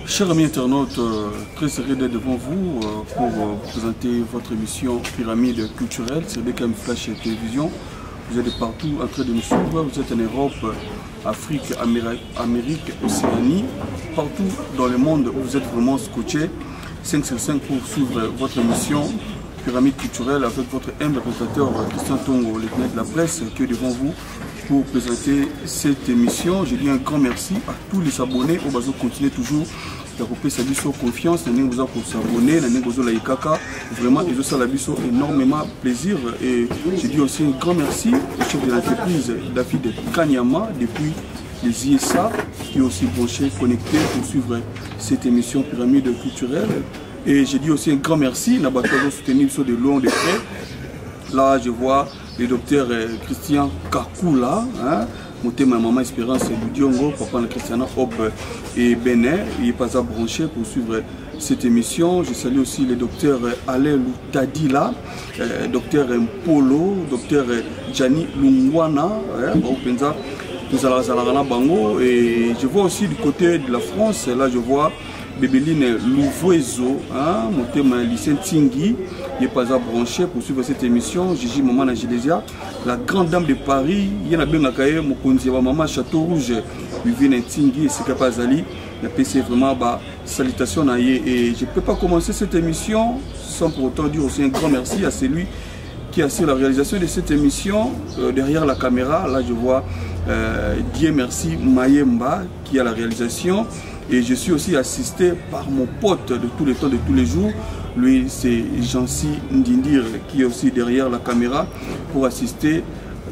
Chers amis internautes, très heureux d'être devant vous pour vous présenter votre émission Pyramide culturelle sur BKM Flash Télévision. Vous êtes partout en train de nous suivre, vous êtes en Europe, Afrique, Amérique, Océanie, partout dans le monde où vous êtes vraiment scotché. 5 sur 5 pour suivre votre émission Pyramide culturelle avec votre humble présentateur Christian Tongo, le de la presse qui est devant vous pour présenter cette émission. Je dis un grand merci à tous les abonnés au bateau continuer toujours d'accompagner sa biso confiance, vous s'abonner, vraiment ils ont ça la biso énormément plaisir. Et je dis aussi un grand merci au chef de l'entreprise David Kanyama depuis les ISA qui est aussi branché, connecté pour suivre cette émission Pyramide culturelle. Et je dis aussi un grand merci à Nabato soutenir de long de près. Là je vois le docteur Christian Kakula, mon thème à maman Espérance du Diongo, papa Christiana Hop et Benin, il n'est pas à brancher pour suivre cette émission. Je salue aussi le docteur Alain Loutadila, docteur Mpolo, docteur Gianni Lungwana, et je vois aussi du côté de la France, là je vois Bébeline Louvoiseau, mon thème lycée Tingui, il n'est pas à brancher pour suivre cette émission. Gigi Maman Nagilesia, la grande dame de Paris, il y a bien Nakaye, Mokonzi, Maman Château Rouge, Vivine Tingui, et c'est capable d'ali. C'est vraiment salutations. Et je ne peux pas commencer cette émission sans pour autant dire aussi un grand merci à celui qui a sur la réalisation de cette émission. Derrière la caméra, là je vois Dieu merci Mayemba qui a la réalisation. Et je suis aussi assisté par mon pote de tous les temps, de tous les jours. Lui, c'est Jancy Ndindir qui est aussi derrière la caméra pour assister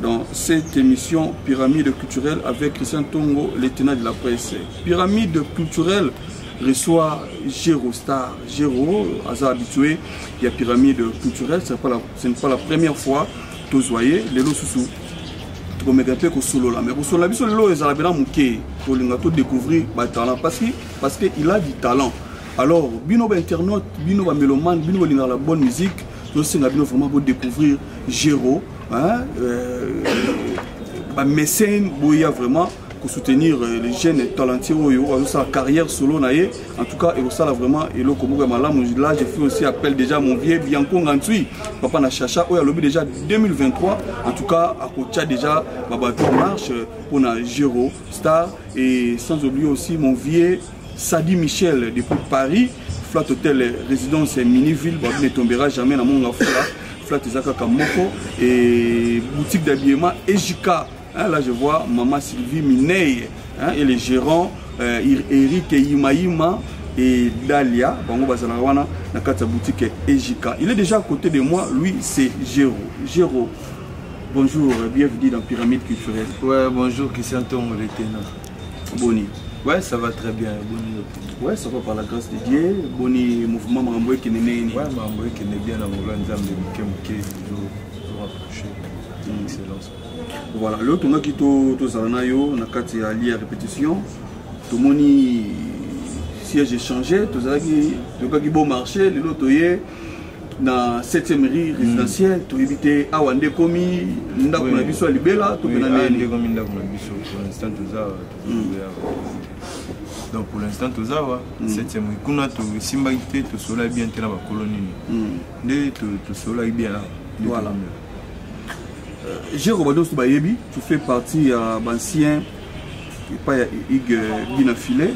dans cette émission Pyramide culturelle avec Christian Tongo, le tenant de la presse. Pyramide culturelle reçoit Géro Star. Géro, hasard habitué, il y a Pyramide culturelle, ce n'est pas la première fois que vous voyez les lots sous. Mais solo là, mais solo la biso lelo ezala bena muke to linga to découvrir ba talent parce qu'il a du talent. Alors bino ba internaute, bino ba mélomane, bino ba linga la bonne musique, to singa bino vraiment pour découvrir Géro, ba mécène boya vraiment pour soutenir les jeunes talentueux dans sa carrière solo naie. En tout cas, et ça là vraiment et le comme là je fais aussi appel déjà mon vieux Bianco Ngantui, papa na chacha au lobby déjà 2023. En tout cas, à côté déjà babato marche pour na Géro Star et sans oublier aussi mon vieux Sadi Michel depuis Paris, Flat Hotel résidence Miniville, ne tombera jamais dans mon Flat Zaka Kamoko et boutique d'habillement Ejika. Là je vois Maman Sylvie Miney et les gérants Eric Imaïma et Dalia, la boutique Ejika. Il est déjà à côté de moi, lui c'est Géro. Géro, bonjour, bienvenue dans Pyramide culturelle. Ouais, bonjour Christian Tongo, le tenant. Boni. Ouais, ça va très bien. Boni. Ouais, ça va par la grâce de Dieu. Boni, mouvement Mamboé qui n'est pas. Ouais, Mamboé qui n'est bien dans mon lanzam de Mouké, toujours rapproché. Excellence. Voilà, le tournoi qui to Zalanayo, na kati ya lié à répétition. Tout le monde siège échangé, tout ça qui bon marché, le lotoyer na 7e rue résidentielle, tout éviter à Wande Komi, nda kuna biso libela, tout na Wande Komi nda kuna biso pour l'instant tout ça. Donc pour l'instant tout ça 7e rue kuna to simba ité to sola bien te na ba colonie. Ndé to sola bien là. Voilà. Géro Bados Bayebi, tu fais partie à l'ancien, pas Ig Binafilé,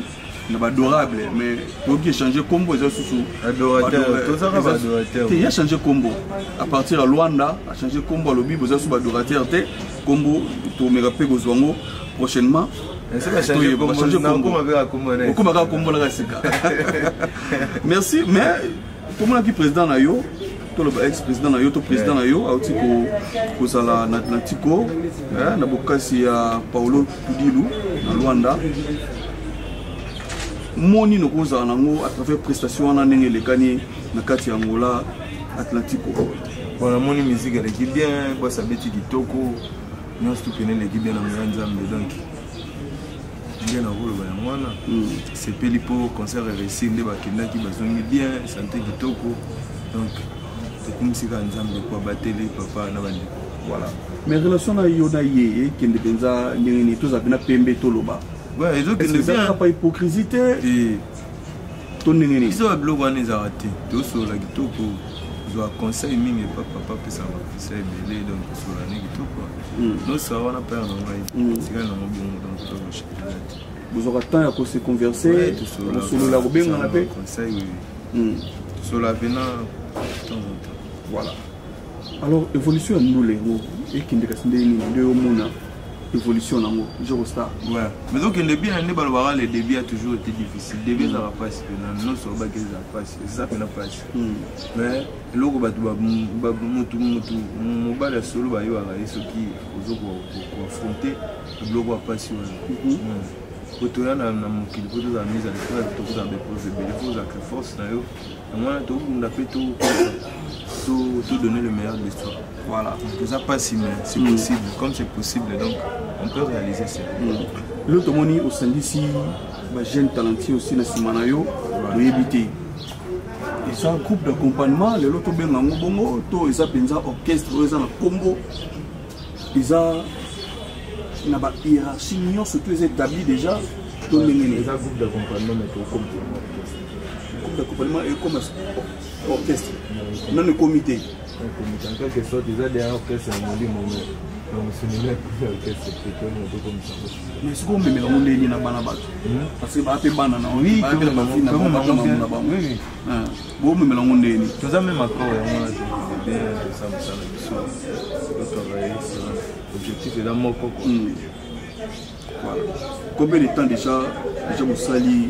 adorable, mais tu as changé combo, adorateur, tu as changé combo. À partir de Luanda, a changé combo à l'obi, vous avez adorateur, combo, tu me rappelles Gozwango prochainement. Merci, mais comment on a dit président Nayo? Le ex-président Nayo, le président Nayo, à l'Atlantico, na bokasi ya Paulo Tudilu, na Luanda. Moni no koza nango à travers prestation na ndenge lekani na kati ya Angola Atlantico. Bon, la moni musique elle est bien, boss abeti kitoko, nous tout connaît l'équipe bien na Nzambe donc. Bien na rôle ba mwana. C'est pelipo concert réussi nde ba kenda ki bazongi bien, santé kitoko. Donc voilà. Mais relation na yona yé qui ne tous a bien pembe toloba. Ouais, ils ont pas hypocrisie. to ndenge nini so biloko wana ezala te tosola kitoko ozwa conseil mingi papa apesa conseil ebele donc tosola ne kitoko nosala wana mpe na ngai tikali nango bongo donc tokoshepela te bozwaka temps ya kose converse kosolola kobengana mpe conseil tosola pena temps en temps voilà alors évolution ya ndule yango ekende kasi ndenge nini nde omona évolution nango Eurostar ouais mais donc le début ne balobara le début a toujours été difficile début ça va pas se faire non so ba que ça passe ça peut pas passer mais loko batu ba mutu mobala solo ba yo ara soki ozoko ko affronter loko pas si Koto ya na mokili koto za mise à l'épreuve to za déposer belle faut za force na yo moi to on appelle tout donner le meilleur de l'histoire. Voilà. Donc ça passe mais c'est possible. Comme c'est possible, donc on peut réaliser ça. L'autre moni au sein d'ici, bah jeune talentueux aussi na simanayo, oui éviter. Et ça groupe d'accompagnement, le l'autre bien na bongo, to ils a penza orchestre, ils a na combo, ils a na ba hiérarchie union surtout ils établi déjà. Donc les groupe d'accompagnement mais comme groupe d'accompagnement et comme orchestre. Non le comité. En quelque sorte, ils ont des orchestres dans le monde. Donc, c'est une orchestre qui est comme ça. Mais ce qu'on met dans le monde, il y a des bananes. Parce que c'est des bananes. Oui, comme la mafia, comme la mafia. Oui, bon, mais dans le monde, tout ça même encore, moi, je bien ça, l'objectif est dans mon corps. Voilà. Combien de temps déjà vous sali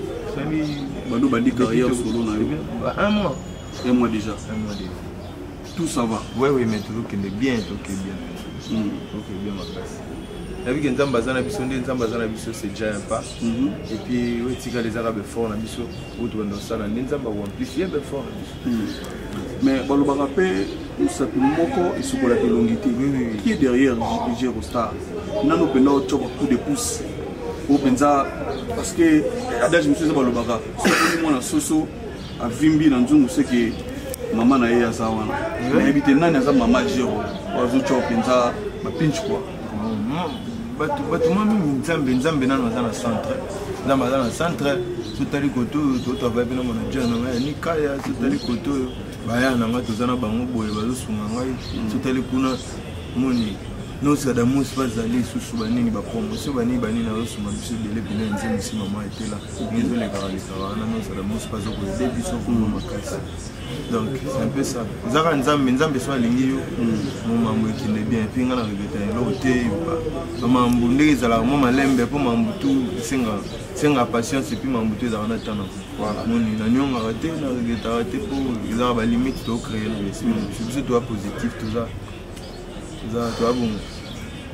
Bando Bandi carrière solo na un mois. Un mois déjà. Tout ça va. Oui, mais toujours qu'il est bien, tout est bien. Tout est bien ma place. La vie que nous avons c'est déjà un pas. Et puis, oui, si les Arabes forts, nous avons amplifié fort. Mais le barapé, nous savons que c'est la longévité. Qui est derrière Eurostar? Nous avons un coup de pouce. Parce que, je me suis dit, si à Vimbi, dans Zoom, c'est que maman na ya sawana. Mais éviter nani asa maman Jero. Wazo chopinza ba pinch quoi. Batu mami nzambe nana na centre. Nzambe na centre, sotali koto to va bino manager na ni kaya sotali koto baya na ngato zana bango boye bazo sunga ngai. Sotali kuna moni no sadamus bazali susu banini ba promotion banini na osuma biso dele bina nzembe si maman était là. Ngizo le karalika na no sadamus bazo ko début so ko makasi. Donc c'est un peu ça. Zara nzambe soit lingi yo mon mambo qui est bien puis ngana regretter l'auté ba mambo ndenge zala mo malembe po mambo tout senga patience et puis mambo tout dans attendre. Voilà. Moni na nyonga raté na regretter pour zara ba limite to créer na esprit. C'est toi positif tout ça. Ça toi bon.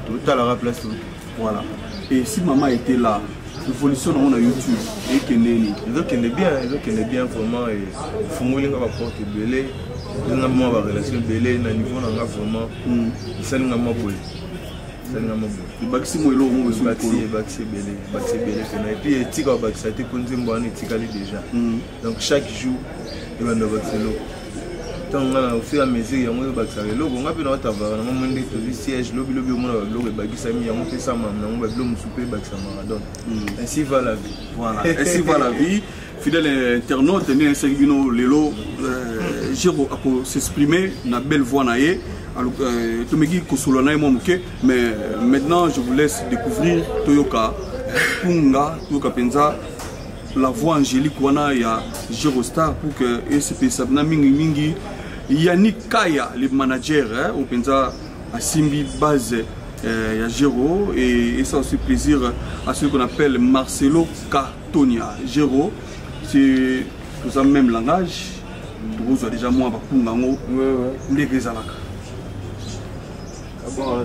Tout à la place tout. Voilà. Et si maman était là, l'évolution on a YouTube et Keneni. Ils ont bien vraiment et Fungoling va porter belé, ils ont moi relation belé na niveau na vraiment ça n'a pas boule. Ça n'a pas boule. Le baxi mo elo mo baxi belé et puis tika baxi te konzimbo ani tikali déjà. Donc chaque jour il va nous baxi lo. Au fur et à mesure, il y a un bac salé. Logo, on a pu nous avoir un moment de siège, lobby, on a le bac sami, on fait ça, on a le souper bac Maradona. Ainsi va la vie. Voilà, ainsi va la vie. Fidèle internaute, né Seguino Lelo, Jero a s'exprimer, na belle voix naïe. Alors, tu me dis que sous l'année, mais maintenant, je vous laisse découvrir Toyoka, Punga, Toyoka Penza. La voix angélique wana ya Eurostar pour que ECP sabna mingi Yannick Kaya le manager au penza à Simbi base ya Jero et ça aussi plaisir à celui qu'on appelle Marcelo Cartonia. Jero c'est tout ça même langage vous avez déjà moi bakunga ngo ndeke zalaka bon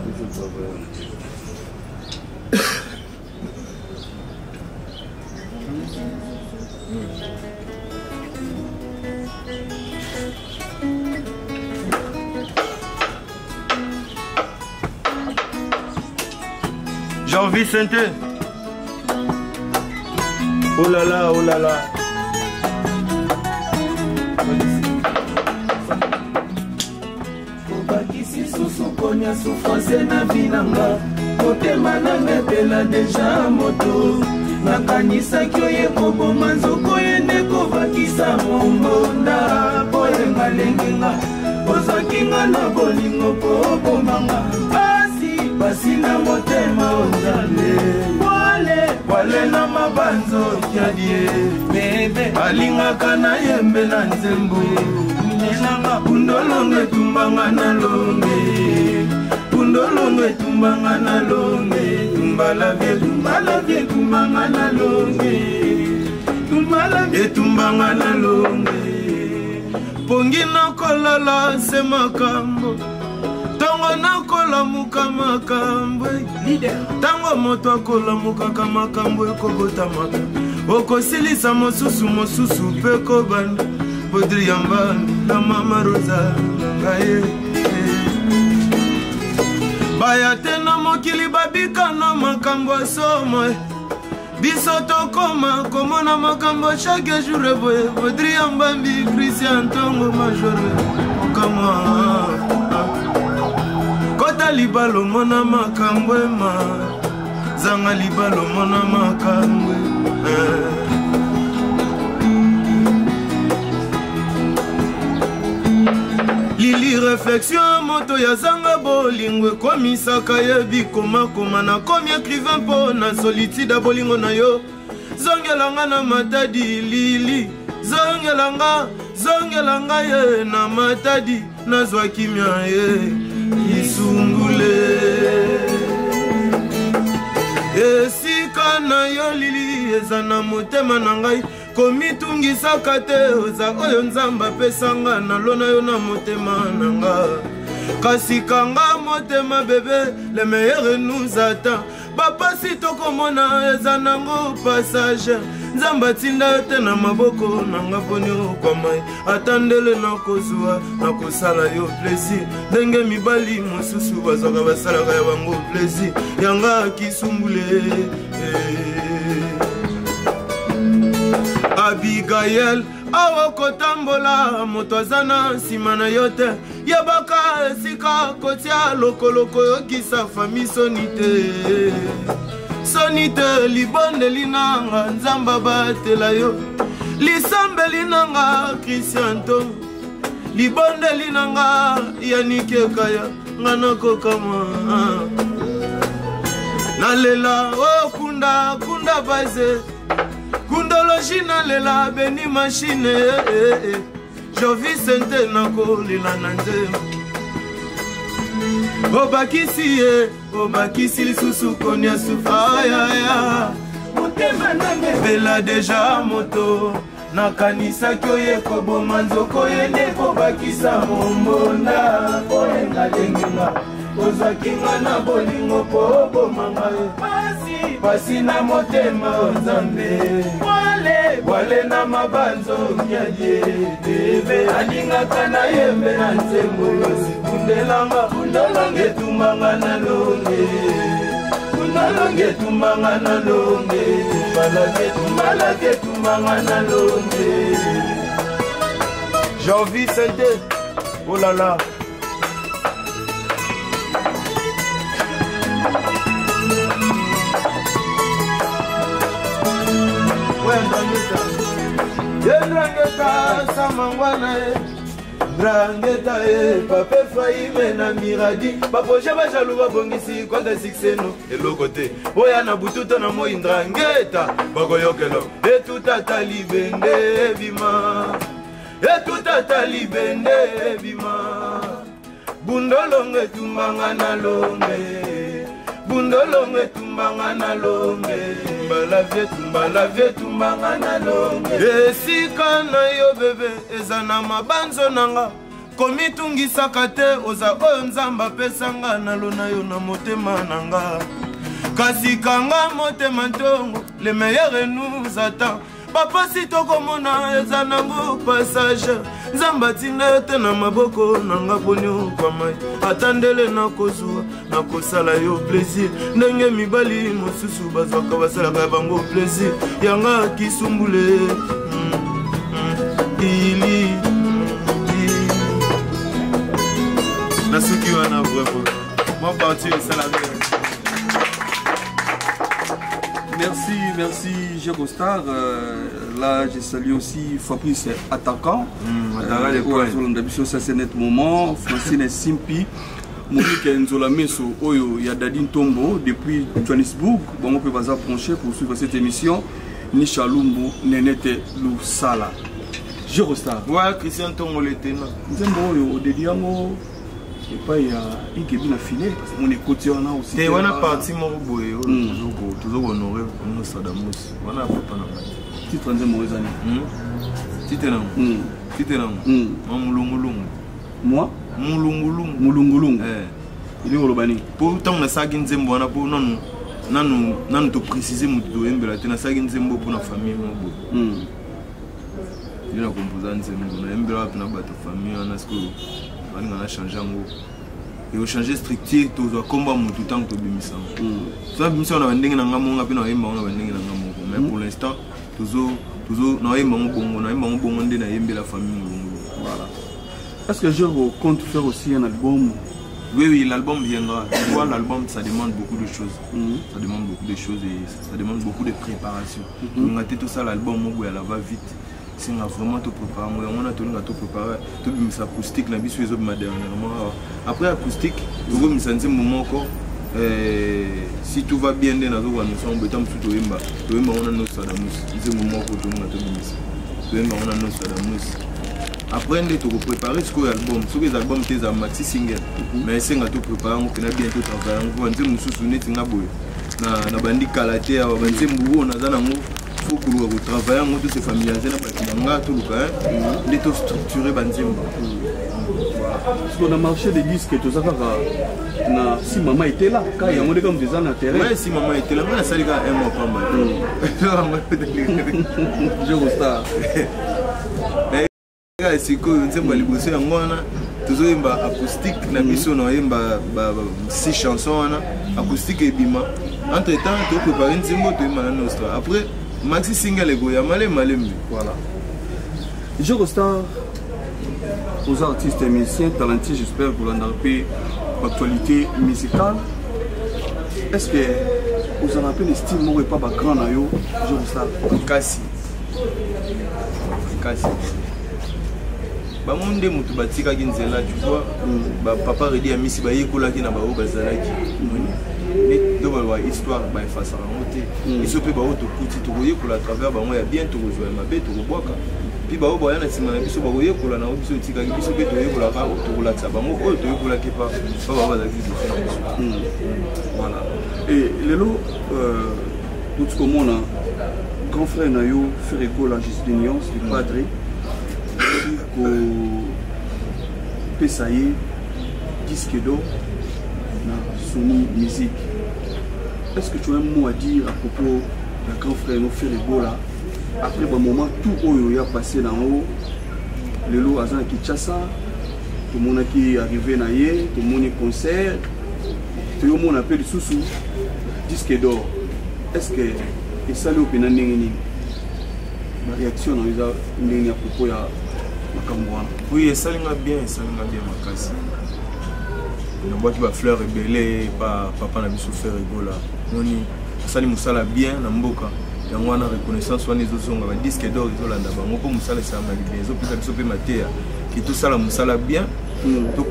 Jean-Vicente. Oh là là, oh là là. Obakisi susu konya souffrance na vinanga. Motema nanga pela deja moto. Nakanisa kyo ye koboma nzoko yende ko kobakisa mombonda boyenga lengenga ozakinga na bolingo po bomanga basi na motema ozale wale na mabanzo kiadie bebe alingaka na yembe na nzembo nenanga pundolonge tumbanga na longe pundolonge tumbanga na longe tumbala vie tumbanga na longe tumbala vie tumbanga na longe pongi na kolala se makambo tango na kolamuka makambo tango moto akolamukaka makambo ekobotamaka okosilisa mosusu mpe kobanda bodri yamba na mama rosa ngaye baya te na mokili babika na makambo asomo biso tokoma komona makambo chaque jour eboye bodri yamba mbi Christian Tongo majore okama kota libalo mona makambo ma zanga libalo mona makambo lili réflexion moto ya zanga bolingo komisaka yebi koma na komi écrivain po na solitude bolingo na yo zongelanga na matadi lili zongelanga ye na matadi nazwa kimia ye isungule esika na yo lili eza na motema na ngai komitungisaka te oza oyo nzambe apesanga nalona yo na motema na nga kasi kanga motema bebe le meilleur nous attend bapasi tokomona eza nango passage nzambe atinda yo te na maboko na nga poni okwamai atandele na kozwa na kosala yo plaisir ndenge mibali mosusu bazwaka basalaka ya bango plaisir yanga kisumbule Abigail awa kotambola moto aza na nsima na yo te yebaka esika kotia lokoloko yokisa fami soni te libondeli nanga nzamba batela yo lisambeli nanga Christian Tongo libondeli nanga Yannick Ekaya nga nakokama nalela okunda baze kundoloji nalela beni machine jovi sente nakolila na nzembo obakisi lisusu konia sufaya motema nange bela deja moto nakanisaki oye koboma nzoko yende kobakisa mombonda oyenga lengenga ozwakinga na bolingo po obomanga pasi na motema nzambe wale na mabanzo kiadie bebe alingaka na yembe na nzembo sikundelanga kundolonge tumbanga na longe kundolonge tumbanga na longe tumbalage tumbanga na longe Jean-Vie Sente oh là là Drangeta samangwana drangeta pape faime na miradi baproje bajalu babongisi kwanda sikseno elokote oya na bututo na moi drangeta bakoyokelo etutata libende bima bundolonge tumbanga na longe tumbala vie tumbanga na longe esika na yo bebe eza na mabanzo nanga komitungisaka te oza oyo nzambe apesanga nalona yo na motema nanga kasi kanga motema ntongo le meilleur nous attend bapasi tokomona eza nango passage nzambe atinda yo te na maboko nanga poni okwamai atandele na kozwa na kosala yo plaisir ndenge mibali mosusu bazwaka basalaka bango plaisir yanga kisumbule ili nasuki wana vraiment moi parti esala merci Gérostar. Là, je salue aussi Fabrice Attaquant. Ça c'est notre moment. Francine Simpi. Monique Nzola Meso, Oyo, Yadadine Tombo, depuis Johannesburg. Bon, on peut pas s'approcher pour suivre cette émission. Nisha Lumbu, Nenete Lusala. Gérostar. Ouais, Christian Tombo l'été. Nzembo, au dédiamo. Et pas il y a une qui est bien affilée. Parce qu'on est côté, on a aussi. Et on a parti, mon boy. Toujours honoré, on a Sadamus. On a pas mal. Titre en mauvais année. Titre non. Moi Mulungulung. Il est au Lobani. Pour autant, on a ça qui nous aime, pour non te préciser, nous avons ça qui nous aime pour notre famille. Il y a un composant, on a un notre famille, on a changé en gros. Et on a changé strictement, tout le combat tout le temps que nous avons fait. On a vendu un gamin, mais pour l'instant, toujours, on a un la famille. Voilà. Est-ce que je compte faire aussi un album? Oui, l'album viendra. Tu vois, l'album, ça demande beaucoup de choses. Ça demande beaucoup de choses et ça demande beaucoup de préparation. On a tout ça, l'album, on va vite. Si on a vraiment tout préparé, on a tout préparé. Tout le acoustique, la vie sur les autres dernièrement. Après acoustique, on va me moment encore. Si tout va bien, on a après, on a préparé ce album. Sur les albums, c'est un maxi single. Mais c'est un tout préparé, on a bientôt travaillé. On va nous soutenir. On a bandi kalaté, on va faut que nous travaillions, nous tous ces familiers, on a tout le cas, on est tout structuré. Parce qu'on a marché des disques et tout ça, si maman était là, quand il y a un comme des ans à terrain. Oui, si maman était là, ça les gars aiment pas mal. Je vous star. C'est que nous sommes allés bosser en Ghana, toujours une acoustique, nous avons 6 chansons, acoustique et bima. Entre temps, tu as préparé une single, tu as une après, maxi single et goya, malé. Voilà. Gérostar, aux artistes et musiciens talentueux, j'espère que vous en avez l'actualité musicale. Est-ce que vous en avez des styles qui pas grand à yo, Gérostar? Kasi. Ba monde mutu batika kinzela tu vois ba papa redi amisi ba yekola ki na ba o bazalaki mais do ba histoire ba face à monter ils se peut ba o to kuti to yekola travers ba mo ya bien to jouer ma be to boka puis ba o ba yana sima na biso ba o yekola na o biso tika ki biso be to yekola ka to la tsaba mo o to yekola ki pas ba bazalaki voilà. Et lelo tout ce qu'on a grand frère nayo faire école à Justinion c'est padre pour Pesaye, disque d'or, Sony Musique. Est-ce que tu as un mot à dire à propos de grand frère nous faire les là? Après un moment, tout il y a passé dans haut, le lot à Kinshasa, tout le monde qui est arrivé naïe, tout le monde est concert, tout le monde appelle sous disque d'or. Est-ce que et ça le pénal la réaction dans les à propos de oui, ça l'a bien, ma casse. On voit qu'il va fleur rebelle, papa n'a pas souffert rigola. Ça l'a bien, Namboka. Et on a reconnaissance, on a des disques d'or, ils ont l'anda. On peut moussala ça m'a dit, ils ont pu s'occuper matéria. Qui tout ça la moussala bien, tout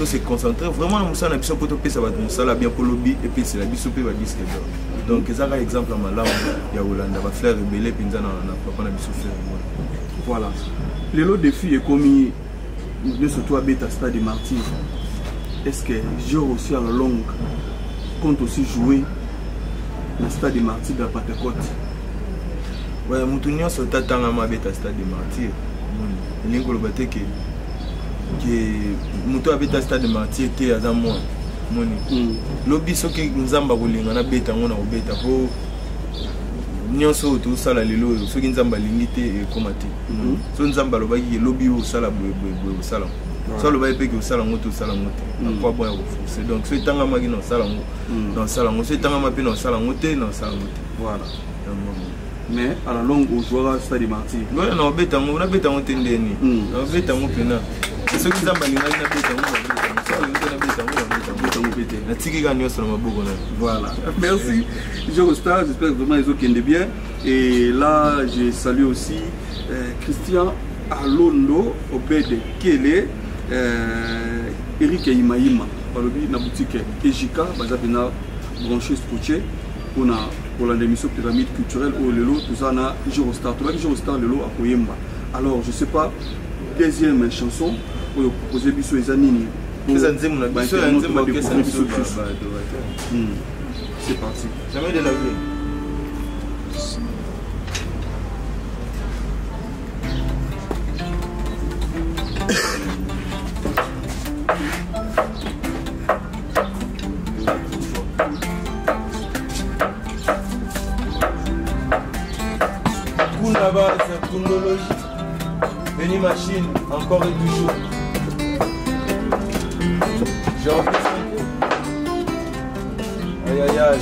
se concentrer. Vraiment la moussala n'a pas pour topper ça va moussala bien pour lobby et puis c'est la bisopé va disque d'or. Donc ça un exemple à ma langue, il y a Hollande, va fleur rebelle, puis papa n'a pas souffert. Voilà. Le lot de filles est commis de surtout à Beta Stade des Martyrs. Est-ce que j'ai aussi à la longue compte aussi jouer le Stade des Martyrs de la Pentecôte? Oui, Moutounion se t'attend à ma Beta Stade des Martyrs. L'ingo le bâté que Moutou à Beta Stade des Martyrs était à moi. L'obis ce que nous avons on a bêta on a bêta pour nyonso tout ça la lelo ce qui nous avons limité et commenté. So nous avons le lobby au sala au salon. Ça le va que au salon moto salon moto. Pas bon c'est donc ce temps ma dans salon dans salon ce temps ma pe dans salon moto dans salon moto. Voilà. Mais à la longue on jouera Stade des Martyrs. Non non bêta on a bêta on tendeni. On bêta on pena. Ce qui nous avons limité na bêta on Voilà. Merci. Eurostar, j'espère vraiment qu'ils ont bien. Et là, je salue aussi Christian Alondo, Obed Kele, Eric Imaïma, par le biais de la boutique Ejika, Bazabina, branché scotché, pour l'émission Pyramide culturelle au Lelo, tout ça, na Eurostar. Tout le Eurostar, Lelo, à Koyemba. Alors, je ne sais pas, deuxième chanson, pour proposer Bissou et Zanini. C'est parti. Jamais de la vie. Kunda base, kundologie, Benny Machine, encore et toujours. J'ai envie de aïe aïe aïe.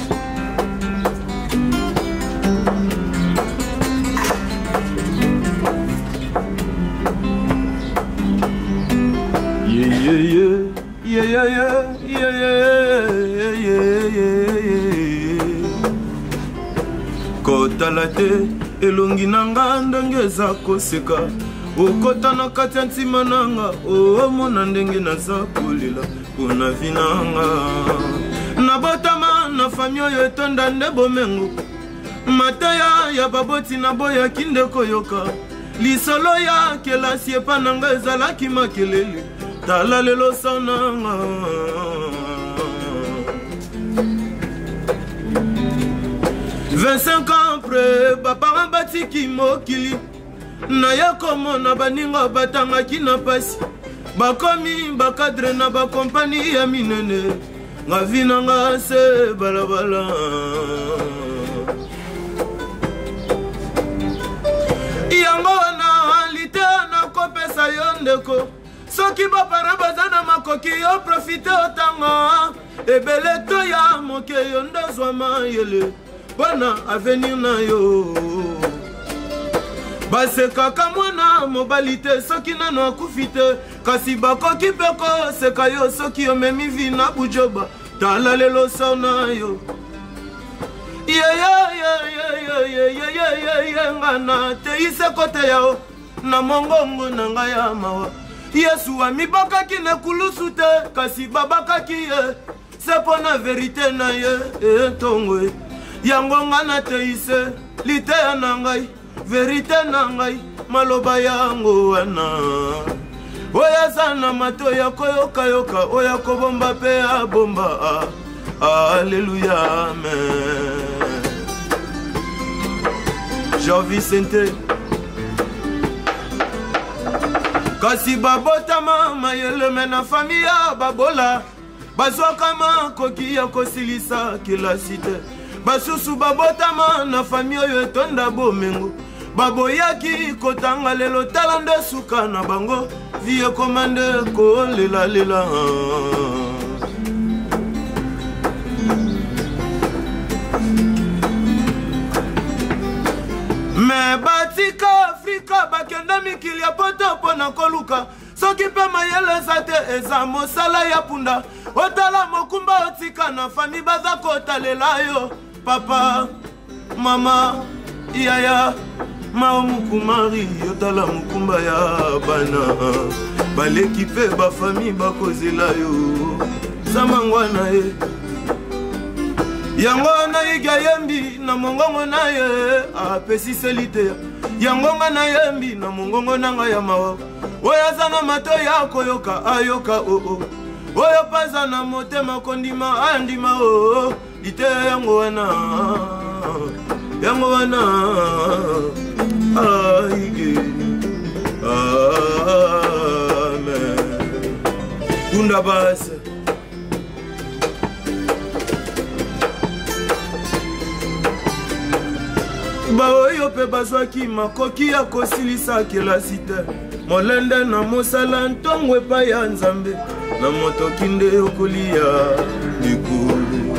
Yeah yeah yeah yeah yeah yeah yeah. Kota la te elongi nanga ndenge za koseka. Okota na kati ya ntima nanga omona ndenge naza kolela mpona vi nanga nabotama na fami oyo etonda nde bomengo mateya ya baboti naboyaki nde koyoka lisolo ya kelasi epa nanga ezalaki makelele tala lelo sananga 25 ans après baparent batiki mokili naya komona baninga batangaki na pasi bakomi bakadre na bakompani ya minene nga vi nanga se balabala yango wana lite nakopesa yo ndeko soki bapara baza na makoki yo profite otanga ebele to ya moke yo ndozwa mayele mpona avenir na yo basekaka mwana mobali te soki nano akufi te kasi bakoki mpe koseka yo soki omemi vi na bujoba tala lelo so na yo ngana teise kote yao na mongongo na ngai ya mawa yesu amibakaki na kulusu te kasi babakaki ye se mpo na verite na ye etongo yango ngana teise liteya na ngai verite na ngai maloba yango wana oyo aza na mato ya koyokayoka oyo akobomba mpe abomba alleluya amen. Jean Vicente kasi babotama mayeleme na fami ya babola bazwakama koki ya kosilisa kelasi te basusu babotama na fami oyo etonda bomengo baboyaki kotanga lelo tala nde suka na bango vie komande kolelalela me batika afrika bakenda mikili ya poto mpona koluka soki mpe mayele eza te eza mosala ya punda otala mokumba otika na fami baza kotalela yo papa mama yaya mao mukumari yotala mukumba ya bana baleki mpe bafami bakozela yo zamangwana ye yango nayiga yembi na mongongo na ye apesiseli te yango nga na yembi na mongongo na ngai ya mawa oyo aza na mato ya koyoka ayoka oo oyo paza na motema kondima andima oo lite yango wana aige amen kunda base baoyo mpe bazwaki makoki ya kosilisa kelasi te molende na mosala ntongo epai ya nzambe na motoki nde okolia likulu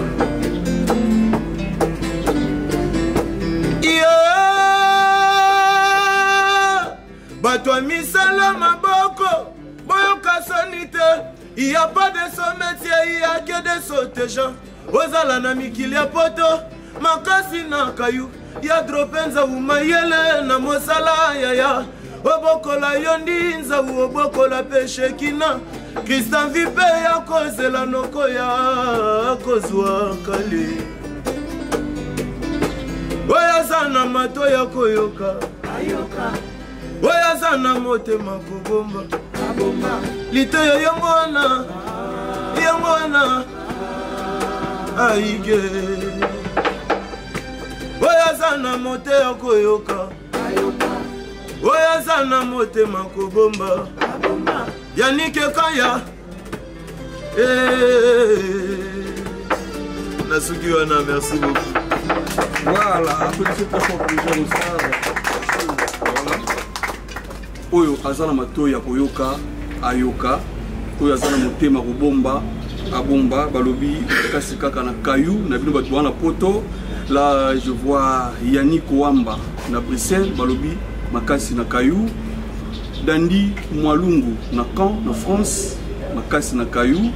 bato ya misala maboko boyoka soni te Il n'y a pas de son métier, il n'y a que des sautés gens. Ozala na mikili ya poto, makasi na kayu. Ya dropenza umayele na mosala yaya. Obokola yondi nza obokola peche kina. Christian vipe ya kozela noko ya kozwa kali. Oya sana mato ya koyoka. Ayoka. Oya sana motema kobomba. Abomba. Liteyo yongwana. Yongwana. Aige. Oya sana mote ya koyoka. Ayoka. Oya sana motema kobomba. Abomba. Yannick Kaya. Nasuki wana, merci beaucoup. Voilà, applaudissez très fort pour les gens. Oyo azana mato ya koyoka ayoka oyo azana motema kobomba abomba balobi kasi kaka na kayu na bino bato wana poto. Là je vois Yannick Wamba na Bruxelles balobi makasi na kayu. Dandi Mwalungu na Caen na France makasi na kayu.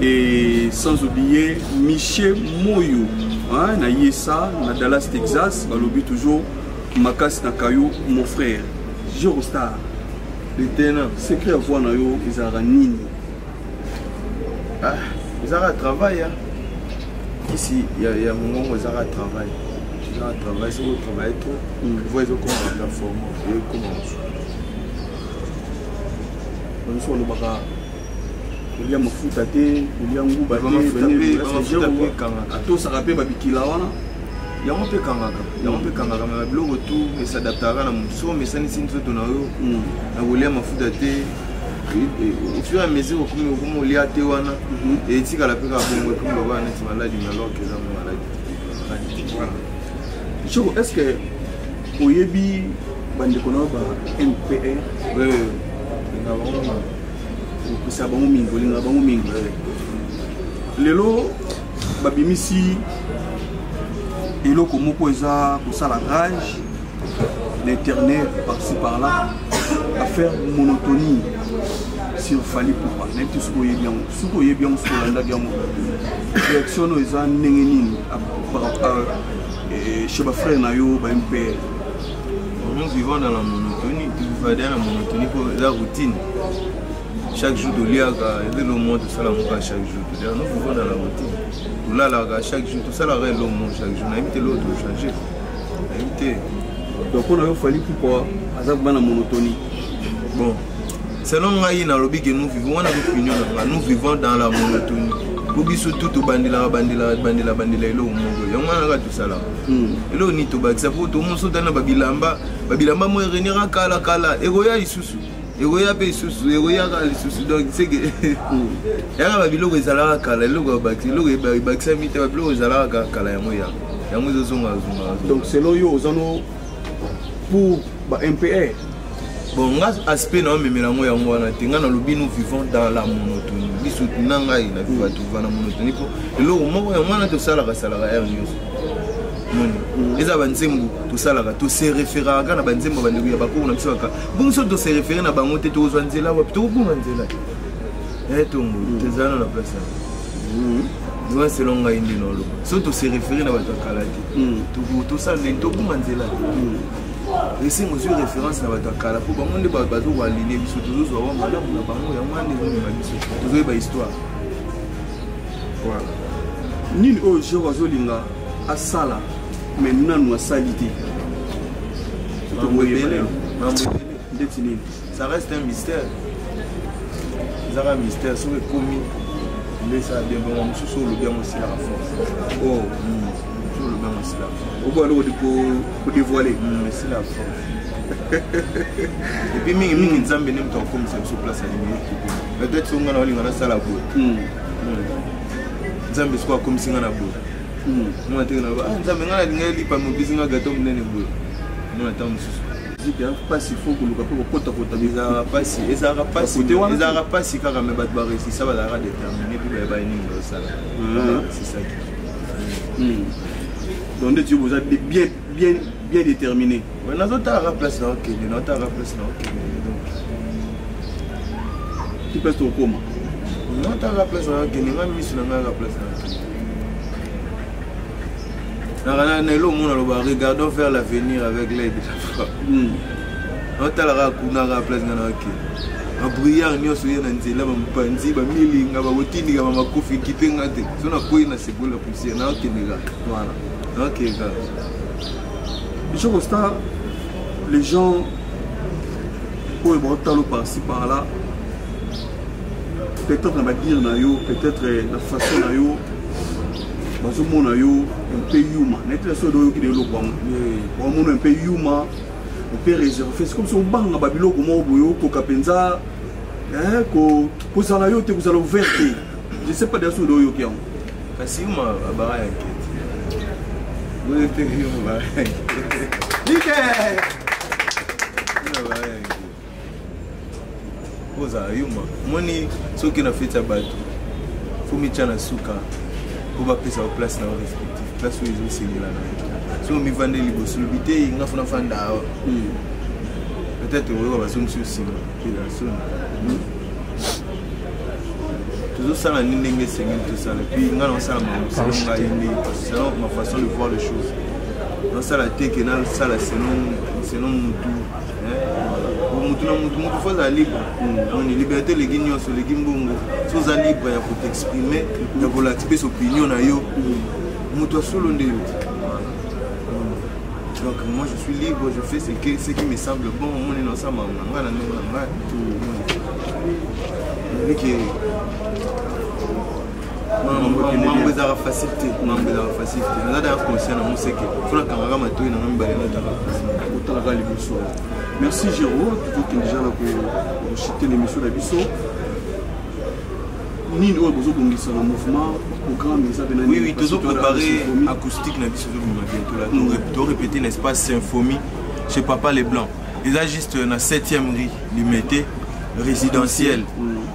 Et sans oublier Michel Moyo hein, na Yesa na Dallas Texas balobi toujours makasi na kayu mon frère. Eurostar, le tenant, secret à voir nayo ezara nini? Ah, ezara travail hein. Ici il y a mon moment ezara travail. Ezara travail, c'est au travail trop. Vous voyez comment on performe et comment on soit le baka. Il y a mafuta te, il y a nguba te, ato sarape babikila wana. Yango pe kangaka mais biloko tout mais s'adaptera na muso mais ça nisi nzoto na yo na kolia mafuta te au fur et à mesure comme olia te wana et tika la pe ka bongo comme le wana ti maladie mais alors que ça maladie voilà. Choko, est-ce que oyebi bande kono ba MPR na bango ça bango mingo linga bango mingo lelo babimisi et là, comme on ça la rage, l'internet par-ci par-là, à faire monotonie sur Fali Poupa. Même si vous voyez bien, si vous voyez bien, réaction aux gens chez ma frère Nayo, MPR. Nous vivons dans la monotonie, nous vivons dans la monotonie pour la routine. Chaque jour de l'IAGA, et le monde de Salamoka chaque jour. Nous vivons dans la routine. Nous là, chaque jour, tout ça, la réelle monde chaque jour. On a invité l'autre à changer. On a invité. Donc on a fallu pourquoi dans la monotonie. Bon, selon moi, nous vivons, on a une opinion, nous vivons dans la monotonie. Nous vivons tout au bandila, et l'eau, on a tout ça là. Et là, on est tout bas. Ça faut tout le monde dans la Babilamba. Babilamba, moi, Renira, Kala, et Roya, il sous. Et oui, il y a donc c'est que il y a des gens qui sont là, donc c'est là pour MPR. Bon, aspect non mais nous vivons dans la monotonie. Les avanzembo tout ça là tout se référer à na banzembo bandu ya bakuru na bisaka bon so to se référer na bango te to zwanzela wa to ko manzela tongo tezana na place nous selon nga indi no lo so to se référer na bato kalati to ça ne to ko manzela et c'est mesure référence na bato kala pour bango nde bato wa ligne biso to zo wa malamu na bango ya mwande zo na biso to zo ba histoire voilà nini o je wazolinga asala mais nous avons salité. Ça reste un mystère. Ça reste un mystère. Si vous avez commis, ça bien bon, sur le bien aussi la force. Oh, sur le bien aussi la force. Au bout pour dévoiler. Mais c'est la force. Et puis, nous avons mis comme ça sur place à l'immédiat. Peut-être que nous avons ça la boue. Nous avons quoi comme si on a boue. Nous avons dit que nous avons gâteau de boue. Nous avons pas si faux que nous avons pas si ils n'auront pas si quand même si ça va déterminer puis ça c'est ça qui donc tu vous êtes bien déterminé mais nous avons place là ok nous avons place là ok tu peux te comment Non, tu as la place dans la Guinée, tu as mis sur la place dans la Guinée. Regardons vers l'avenir avec l'aide de la foi. Non, tu as la place dans la Guinée. Un brillant, nous sommes là, nous sommes là, nous sommes là, Monsieur Costa, les gens pour le par-ci par-là, peut-être on va dire peut-être la façon un peu humain. Un peu humain, on peut réserver. C'est comme si on bang à Babylone, comme on peut capenza, vous allez ouvert. Je ne sais pas de ce que vous avez. Parce que vous avez vous êtes humain. Moni, ceux qui ont fait ça, il faut mettre en souka pour pas passer en place dans respectif. Place où ils ont signé là. Si on me vend des libres sur le bité, il y a un fan peut-être qu'on va se signer. Toujours ça, la ligne tout ça. Et puis, on a ça, selon ma façon de voir les choses. Dans ça, la tech, ça, selon mon tour. Mutu faut libre. On est liberté les guignols sur les gimbongo. Sous un libre pour t'exprimer, pour l'activer son opinion na yo. Mutu solo ndé. Donc moi je suis libre, je fais ce qui me semble bon. On est dans ça facilité. On a conscient on sait que faut la caméra mato na merci Géraud, toujours qui est déjà là pour chuter l'émission d'Abisso. Ni nous avons besoin de un mouvement programme. Oui, toujours préparé acoustique d'Abisso bientôt là. Répéter n'est-ce pas symphonie chez Papa Les Blancs. Ils ont juste na 7e rue limité résidentiel.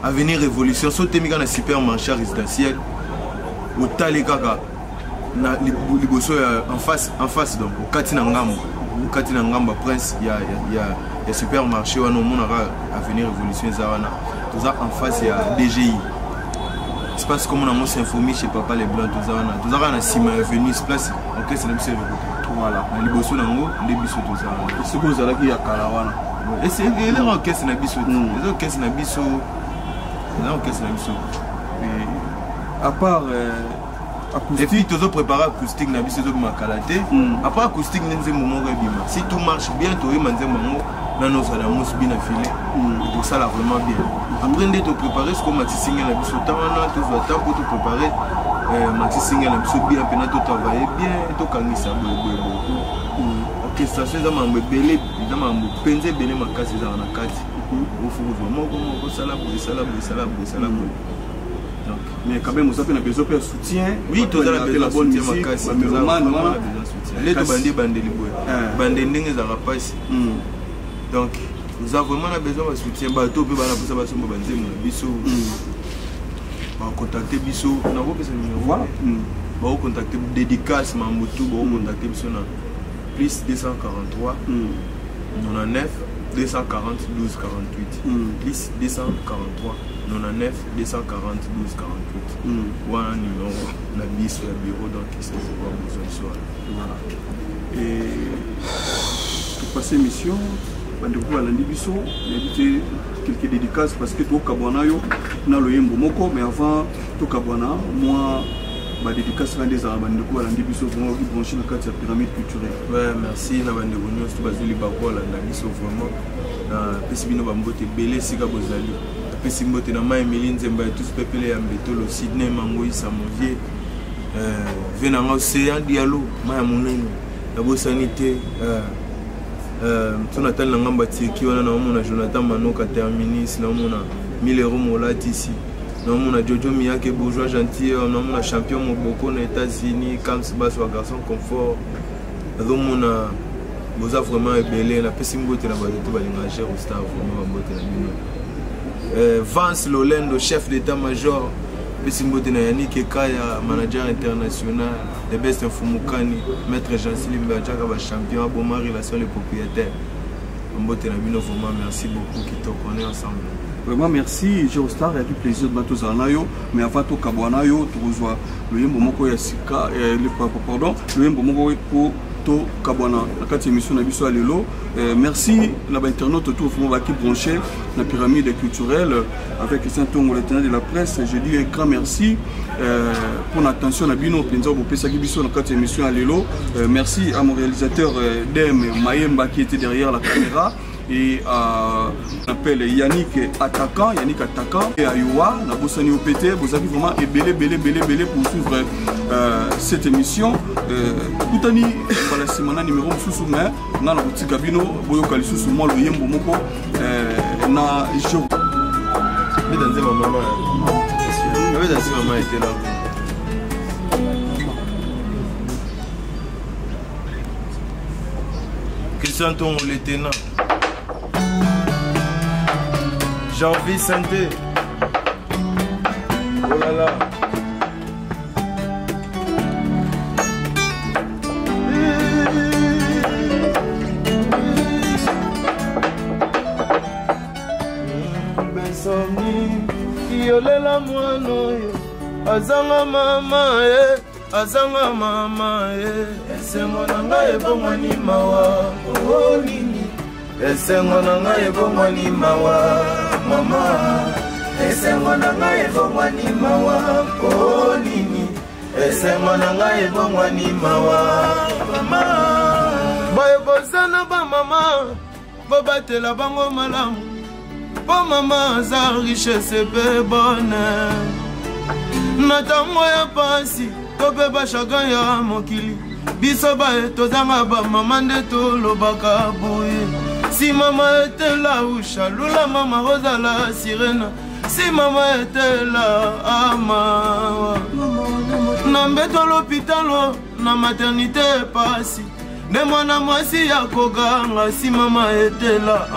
Avenir Révolution, sauter mi dans supermarché résidentiel. Au Talikaka na liboso en face donc au Katina Ngambo. Katina Ngamba Prince, il y a supermarché, on a Avenir Révolution Zawana. Tout ça en face, il y a DGI. C'est parce que comme on a mon symphonie chez Papa Les Blancs, tout ça on a Sima Avenue, c'est place, ok, c'est le monsieur. Voilà. On a les bossons dans l'eau, les bisous, tout ça. C'est quoi ça là qui y a Kalawana? Et c'est les orchestres na biso. Les orchestres na biso. Les orchestres na biso. À part acoustique. Et puis tous préparé acoustique na biso de makalaté. À part acoustique n'enze momo rebima. Si tout marche bien, tu es manze momo na nos alamos bien affilé. Pour ça là vraiment bien. Après de te préparer ce que Maxi Singer na biso tana tous va temps pour te préparer Maxi Singer na biso bien pena tout travailler bien to kangisa bobo. Orchestration za mambo belé, za mambo penze belé makasi za na kati. Au fond vraiment comme ça là pour ça là. Mais quand même, vous avez besoin de soutien. Oui, tout ça, la bonne musique. Les deux bandés, donc, nous avons vraiment besoin de soutien. On va contacter Bissot. On va contacter Dédicace, Mamoutou. On va contacter Bissot. Plus 243 99 240 12 48. Plus 243 99 240 12 48. Voilà un numéro, la bise sur le bureau, donc il s'est besoin de soi. Voilà. Et pour passer mission, on va éviter quelques dédicaces parce que tout Kabwana, on a le Yembomoko, mais avant tout Kabwana, moi, ma dédicace est des arabes, on a branché la carte de la pyramide culturelle. Ouais, merci, on a vraiment. Pesibino bambote belé sika bozali pesimbote na mai Emeline Zemba et tous peuple ya Mbetolo Sydney Mangoï Samovier venanga océan dialo mai monene la bosanité ton attend ngamba tiki wana na mona Jonathan Manoka terminis na mona 1000 € molati ici na mona Jojo Miyake bourgeois gentil na mona champion Moboko na États-Unis Kams Basso garçon confort na mona vous avez vraiment ébellé la pessimbote na bato balingagé au staff vraiment bote na bino Vance Lolendo chef d'état-major pessimbote na Yannick Ekaya manager international de best Fumukani maître Jean Silimba Jaka ba champion Aboma relation les propriétaires mbote na bino vraiment merci beaucoup Kitoko, on est ensemble. Vraiment merci Geostar, il y a du plaisir de tous anayo, mais avant tout kabwanayo tu reçois le yembo moko ya sika le yembo moko ko to kabwana la quatrième émission na biso alelo. Merci la internaute tout fond qui branché la pyramide culturelle avec Saint-Tongo le tenant de la presse. Je dis un grand merci pour l'attention na bino penza bo pesa ki biso na quatrième émission alelo. Merci à mon réalisateur Dem Mayemba qui était derrière la caméra. Et on appelle Yannick Attaquant et Ayoua, na Bossani OPT, vous avez vraiment belé pour suivre cette émission. Koutani, voilà, c'est mon numéro sous main, na la boutique Gabino, Boyo Kalisou sous moi le Yembo Moko, na Jo. Mais dans ma maman, maman était là. Christian Ton, le tenant. Jean-Vie Santé. Oh là là. Besoni, yolela mwana yo. Azanga mama esengo nanga ebongwani mawa. Oh nini. Esengo nanga ebongwani mawa. Mama, esengo nanga ebongwani mawa. Oh nini, esengo nanga ebongwani mawa. Mama, boyebosana ba mama, bobatela bango malamu. Po mama za richesse pe bonheur. Natango ya pasi, tope ba chagrin ya mokili. Biso ba tozanga ba mama nde tolobaka boye. Si maman était là, ou chaloula, maman rosa la sirène. Si maman était là, ama. Nambeto l'hôpital, na maternité passée. De moi na moi si ya koganga, si maman était là.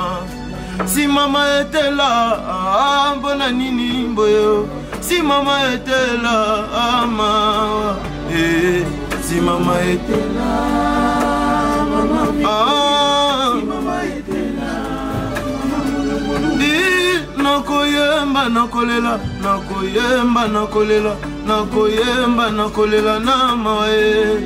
Si maman était là, bona nini boyo. Si maman était là, ama. Si maman était là, maman. Nakoyemba nakolela, nakoyemba nakolela, nakoyemba nakolela na mawe.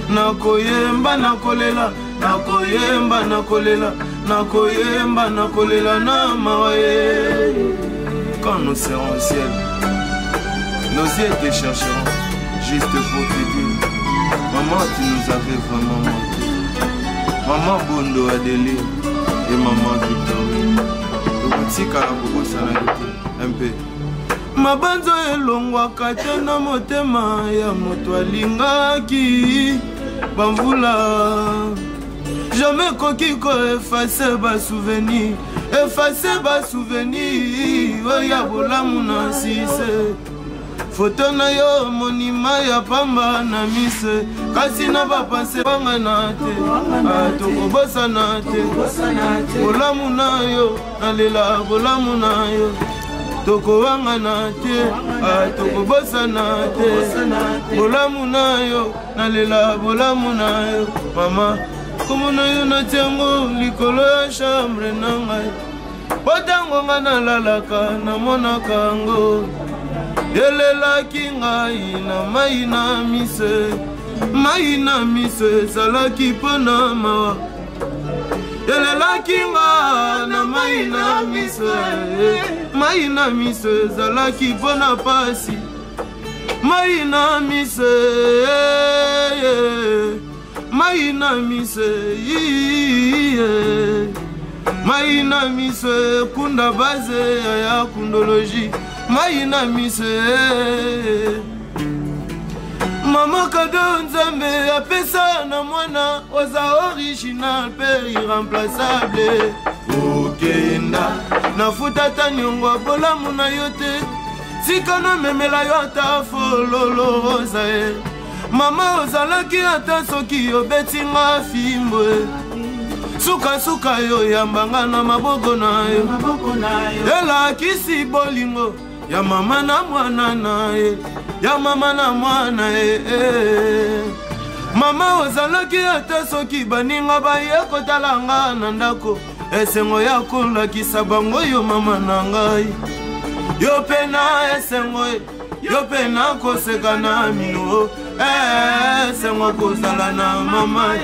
Nakoyemba nakolela, nakoyemba nakolela, nakoyemba nakolela na mawe. Quand nous serons au ciel, nos yeux te chercheront, juste pour te dire, maman tu nous avais vraiment manqué. Maman Bondo Adélie et maman Victorie. Un peu. Mabanzo elongwaka te na motema ya moto alingaki bamvula. Jamais koki ko effacer ba souvenir, oya bolamu na sise. Foto na yo monima ya pamba na mise, kasi na bapanse banga na te, tokobosa na te. Bolamu na yo, nalela bolamu na yo, tokowanga na te, tokobosa na te. Bolamu na yo, nalela bolamu na yo. Mama, komo na yo na tiango likolo ya chambre na ngai. Botango nga nalalaka na monaka ngo. Elelaki ngai na mai na mise salaki pona mawa. Elelaki ngai na mai na mise salaki pona pasi. Mai na mise kunda base ya kundologie. Maina mise Mama kado nzambe apesa na mwana oza original pe irremplaçable. Okenda nafuta tanyongo bolamu na yote. Sikana memela yo ata fololo roza. Mama ozalaki ata soki obetinga fimbo. Suka yo yambanga na maboko na yo. Ela kisi bolingo ya mama na mwana na ye, ya mama na mwana ye. mama ozalaki ata soki baninga baye kotalanga na ndako esengo ya kolakisa bango yo mama na ngai yo pena esengo yo pena koseka na mino esengo kozala na mama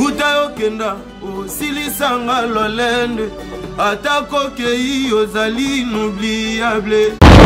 uta yokenda osilisanga lolende ata kokei ozali inoubliable